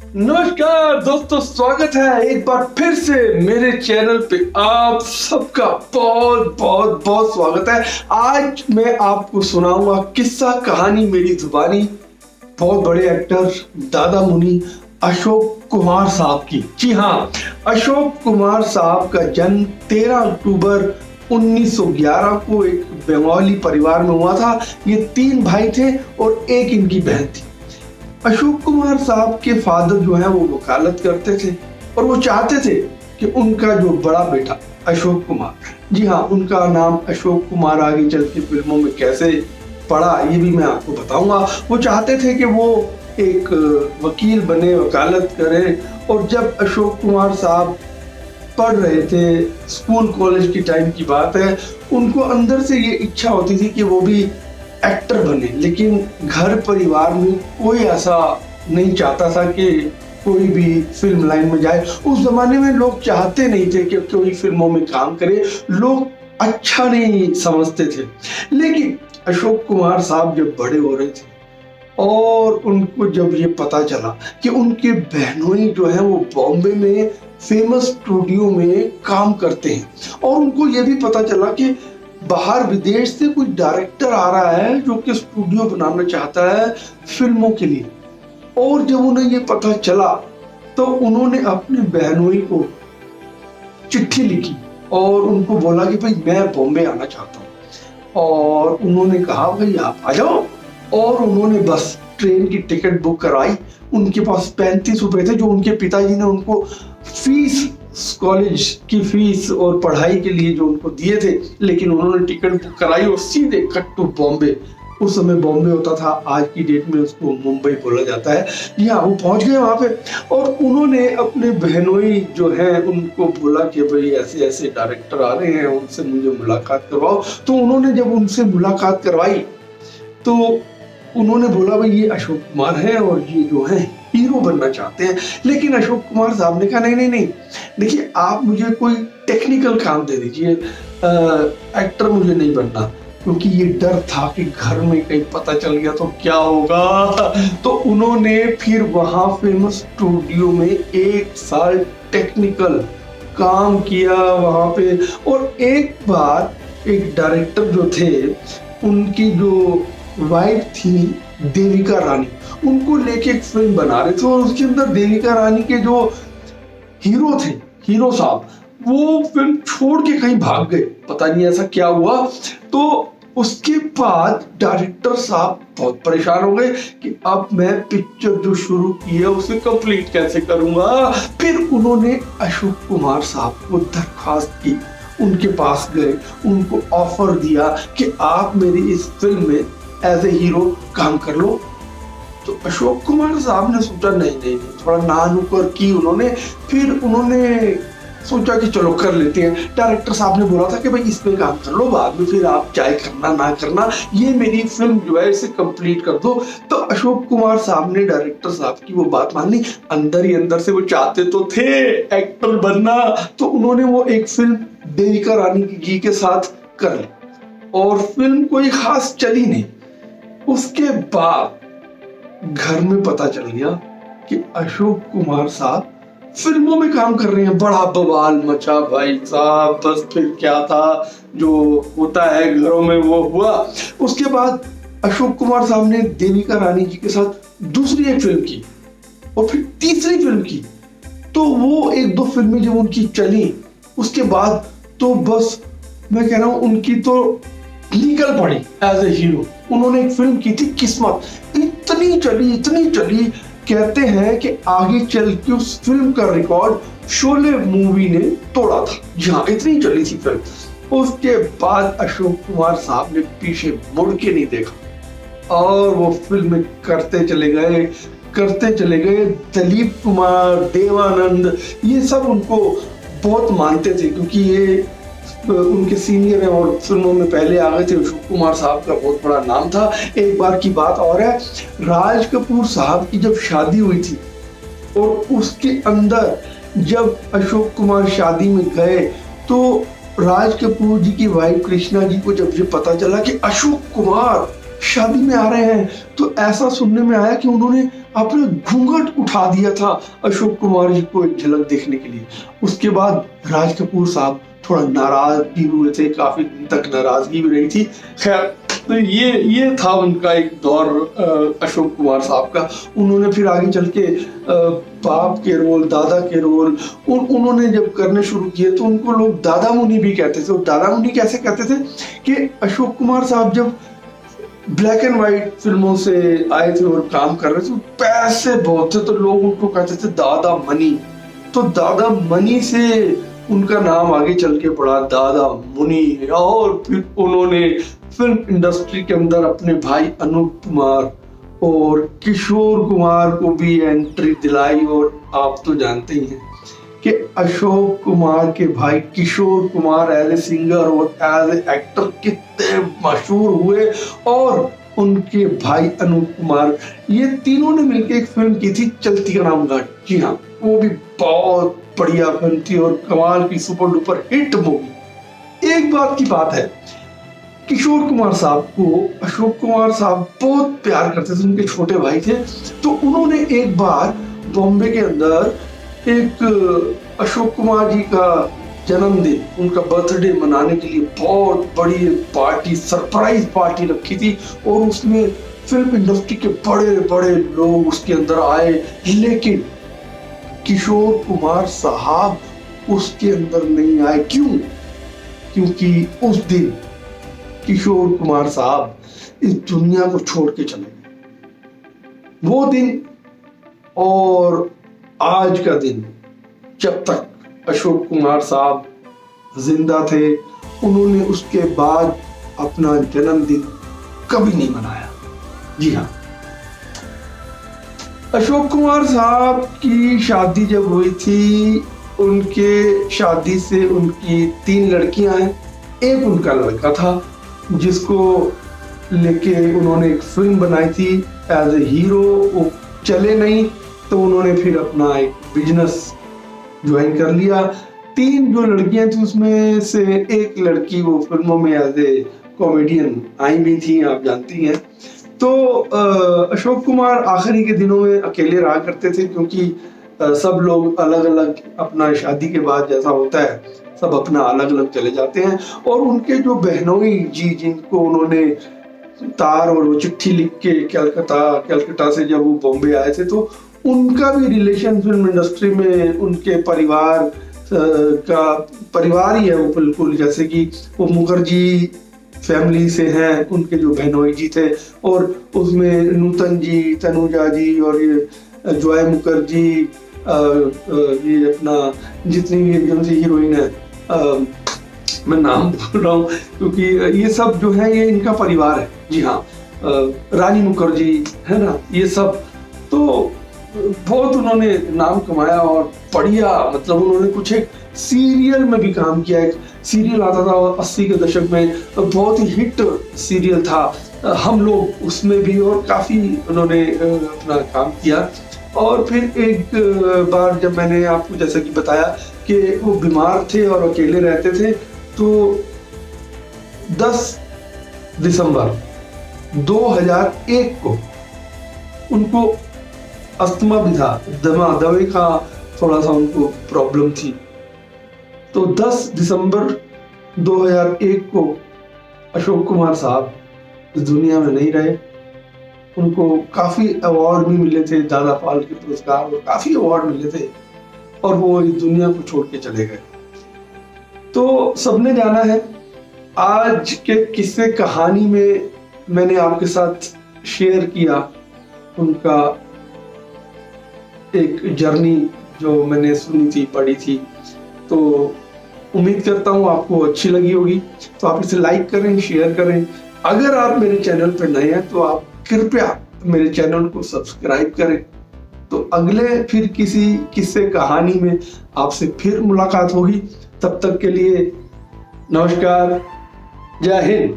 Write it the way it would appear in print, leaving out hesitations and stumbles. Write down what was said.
नमस्कार दोस्तों, स्वागत है एक बार फिर से मेरे चैनल पे। आप सबका बहुत बहुत बहुत स्वागत है। आज मैं आपको सुनाऊंगा किस्सा कहानी मेरी जुबानी बहुत बड़े एक्टर दादा मुनि अशोक कुमार साहब की। जी हाँ, अशोक कुमार साहब का जन्म 13 अक्टूबर 1911 को एक बंगाली परिवार में हुआ था। ये 3 भाई थे और एक इनकी बहन थी। अशोक कुमार साहब के फादर जो है वो वकालत करते थे और वो चाहते थे कि उनका जो बड़ा बेटा अशोक कुमार, जी हाँ, उनका नाम अशोक कुमार आगे चल के फिल्मों में कैसे पड़ा ये भी मैं आपको बताऊंगा। वो चाहते थे कि वो एक वकील बने, वकालत करे। और जब अशोक कुमार साहब पढ़ रहे थे, स्कूल कॉलेज की टाइम की बात है, उनको अंदर से ये इच्छा होती थी कि वो भी एक्टर बने। लेकिन घर परिवार में कोई ऐसा नहीं चाहता था कि कोई भी फिल्म लाइन में जाए। उस जमाने में लोग चाहते नहीं थे कि कोई फिल्मों में काम करे, लोग अच्छा नहीं समझते थे। लेकिन अशोक कुमार साहब जब बड़े हो रहे थे और उनको जब ये पता चला कि उनके बहनोई जो है वो बॉम्बे में फेमस स्टूडियो में काम करते हैं, और उनको ये भी पता चला कि बाहर विदेश से कोई डायरेक्टर आ रहा है जो कि स्टूडियो बनाना चाहता है फिल्मों के लिए। और जब उन्हें ये पता चला तो उन्होंने अपनी बहनोई को चिट्ठी लिखी और उनको बोला कि भाई मैं बॉम्बे आना चाहता हूँ। और उन्होंने कहा भाई आप आ जाओ। और उन्होंने बस ट्रेन की टिकट बुक कराई। उनके पास 35 रुपए थे जो उनके पिताजी ने उनको फीस, कॉलेज की फीस और पढ़ाई के लिए जो उनको दिए थे। लेकिन उन्होंने टिकट बुक कराई और सीधे कट टू बॉम्बे। उस समय बॉम्बे होता था, आज की डेट में उसको मुंबई बोला जाता है। जी हाँ, वो पहुंच गए वहां पे और उन्होंने अपने बहनोई जो है उनको बोला कि भाई ऐसे ऐसे डायरेक्टर आ रहे हैं, उनसे मुझे मुलाकात करवाओ। तो उन्होंने जब उनसे मुलाकात करवाई तो उन्होंने बोला भाई ये अशोक कुमार है और ये जो है हीरो बनना चाहते हैं। लेकिन अशोक कुमार साहब ने कहा नहीं नहीं नहीं, देखिए आप मुझे कोई टेक्निकल काम दे दीजिए, एक्टर मुझे नहीं बनना। क्योंकि ये डर था कि घर में कहीं पता चल गया तो क्या होगा। तो उन्होंने फिर वहां फेमस स्टूडियो में 1 साल टेक्निकल काम किया वहां पे। और एक बार एक डायरेक्टर जो थे, उनकी जो वाइफ थी देविका रानी, उनको लेके एक फिल्म बना रहे थे और उसके अंदर देविका रानी के जो हीरो थे, हीरो साहब, वो फिल्म छोड़ के कहीं भाग गए, पता नहीं ऐसा क्या हुआ। तो उसके बाद डायरेक्टर साहब बहुत परेशान हो गए कि अब मैं पिक्चर जो शुरू की है उसे कंप्लीट कैसे करूंगा। फिर उन्होंने अशोक कुमार साहब को दरख्वास्त की, उनके पास गए, उनको ऑफर दिया कि आप मेरी इस फिल्म में एज ए हीरो काम कर लो। तो अशोक कुमार साहब ने सोचा नहीं नहीं नहीं, थोड़ा नानुकर की उन्होंने। फिर उन्होंने सोचा कि चलो कर लेते हैं। डायरेक्टर साहब ने बोला था कि भाई इसमें काम कर लो, बाद में फिर आप चाहे करना ना करना, ये मेरी फिल्म जो है इसे कंप्लीट कर दो। तो अशोक कुमार साहब ने डायरेक्टर साहब की वो बात मान ली। अंदर ही अंदर से वो चाहते तो थे एक्टर बनना। तो उन्होंने वो एक फिल्म देविका रानी जी के साथ कर ली और फिल्म कोई खास चली नहीं। उसके बाद घर में पता चल गया कि अशोक कुमार साहब फिल्मों में काम कर रहे हैं। बड़ा बवाल मचा भाई साहब। बस फिर क्या था, जो होता है घरों में वो हुआ। उसके बाद अशोक कुमार साहब ने देविका रानी जी के साथ दूसरी एक फिल्म की और फिर तीसरी फिल्म की। तो वो 1-2 फिल्में जब उनकी चली, उसके बाद तो बस मैं कह रहा हूं उनकी तो निकल पड़ी एज ए हीरो। उन्होंने एक फिल्म की थी किस्मत, इतनी चली, कहते हैं कि आगे चल के उस फिल्म का रिकॉर्ड शोले मूवी ने तोड़ा था। जी हाँ, इतनी चली थी फिल्म। उसके बाद अशोक कुमार साहब ने पीछे मुड़ के नहीं देखा और वो फिल्म करते चले गए। दिलीप कुमार, देवानंद, ये सब उनको बहुत मानते थे क्योंकि ये उनके सीनियर हैं और फिल्मों में पहले आ गए थे। अशोक कुमार साहब का बहुत बड़ा नाम था। एक बार की बात और है, राज कपूर साहब की जब शादी हुई थी और उसके अंदर जब अशोक कुमार शादी में गए तो राज कपूर जी की वाइफ कृष्णा जी को जब ये पता चला कि अशोक कुमार शादी में आ रहे हैं तो ऐसा सुनने में आया कि उन्होंने अपना घूंघट उठा दिया था अशोक कुमार जी को एक झलक देखने के लिए। उसके बाद राज कपूर साहब थोड़ा नाराज भी हुए थे, काफी दिन तक नाराजगी भी रही थी। खैर, तो ये था उनका एक दौर अशोक कुमार साहब का। उन्होंने फिर आगे चल के बाप के रोल, दादा के रोल उन्होंने जब करने शुरू किए तो उनको लोग दादा मुनि भी कहते थे। और दादा मुनि कैसे कहते थे कि अशोक कुमार साहब जब ब्लैक एंड व्हाइट फिल्मों से आए थे और काम कर रहे थे, पैसे बहुत थे तो लोग उनको कहते थे दादा मनी। तो दादा मनी से उनका नाम आगे चल के पड़ा दादा मुनि। और फिर उन्होंने फिल्म इंडस्ट्री के अंदर अपने भाई अनूप कुमार और किशोर कुमार को भी एंट्री दिलाई। और आप तो जानते ही हैं कि अशोक कुमार के भाई Kishore Kumar as a singer और एज ए एक्टर कितने मशहूर हुए। और उनके भाई अनूप कुमार, ये तीनों ने मिलकर एक फिल्म की थी चलती का नाम गाड़ी। जी हाँ, वो भी बहुत बढ़िया फिल्म थी और कमाल की सुपर डुपर हिट मूवी। एक बात की बात है, किशोर कुमार साहब को अशोक कुमार साहब बहुत प्यार करते थे, उनके छोटे भाई थे। तो उन्होंने एक बार बॉम्बे के अंदर एक अशोक कुमार जी का जन्मदिन, उनका बर्थडे मनाने के लिए बहुत बड़ी पार्टी, सरप्राइज पार्टी रखी थी। और उसमें फिल्म इंडस्ट्री के बड़े बड़े लोग उसके अंदर आए, लेकिन किशोर कुमार साहब उसके अंदर नहीं आए। क्यों? क्योंकि उस दिन किशोर कुमार साहब इस दुनिया को छोड़ के चले गए। वो दिन और आज का दिन, जब तक अशोक कुमार साहब जिंदा थे, उन्होंने उसके बाद अपना जन्मदिन कभी नहीं मनाया। जी हाँ, अशोक कुमार साहब की शादी जब हुई थी, उनके शादी से उनकी 3 लड़कियां हैं। एक उनका लड़का था जिसको लेके उन्होंने एक फिल्म बनाई थी एज ए हीरो, वो चले नहीं तो उन्होंने फिर अपना एक बिजनेस ज्वाइन कर लिया। 3 जो लड़कियां थी उसमें से एक लड़की वो फिल्मों में एज ए कॉमेडियन आई भी थी, आप जानती हैं। तो अशोक कुमार आखिरी के दिनों में अकेले रहा करते थे, क्योंकि सब लोग अलग अलग अपना शादी के बाद जैसा होता है सब अपना अलग अलग चले जाते हैं। और उनके जो बहनोई जी, जिनको उन्होंने तार और वो चिट्ठी लिख के कलकत्ता से जब वो बॉम्बे आए थे, तो उनका भी रिलेशन फिल्म इंडस्ट्री में उनके परिवार का परिवार ही है वो बिल्कुल, जैसे कि वो मुखर्जी फैमिली से हैं, उनके जो बहनोई जी थे। और उसमें नूतन जी, तनुजा जी और ये जॉय मुखर्जी, ये अपना जितनी भी एकदम से हीरोइन है, मैं नाम भूल रहा हूँ क्योंकि ये सब जो है ये इनका परिवार है। जी हाँ, रानी मुखर्जी है ना, ये सब। तो बहुत उन्होंने नाम कमाया और बढ़िया, मतलब उन्होंने कुछ एक सीरियल में भी काम किया। एक सीरियल आता था 80 के दशक में, बहुत ही हिट सीरियल था हम लोग, उसमें भी और काफी उन्होंने अपना काम किया। और फिर एक बार जब मैंने आपको जैसा कि बताया कि वो बीमार थे और अकेले रहते थे, तो 10 दिसंबर 2001 को उनको अस्थमा भी था, दमे का थोड़ा सा उनको प्रॉब्लम थी। तो 10 दिसंबर 2001 को अशोक कुमार साहब इस दुनिया में नहीं रहे। उनको काफी अवार्ड भी मिले थे, दादा फाल्के पुरस्कार और काफी अवार्ड मिले थे, और वो इस दुनिया को छोड़ के चले गए। तो सबने जाना है। आज के किस्से कहानी में मैंने आपके साथ शेयर किया उनका एक जर्नी जो मैंने सुनी थी, पढ़ी थी। तो उम्मीद करता हूँ आपको अच्छी लगी होगी। तो आप इसे लाइक करें, शेयर करें। अगर आप मेरे चैनल पर नए हैं तो आप कृपया मेरे चैनल को सब्सक्राइब करें। तो अगले फिर किसी किस्से कहानी में आपसे फिर मुलाकात होगी। तब तक के लिए नमस्कार, जय हिंद।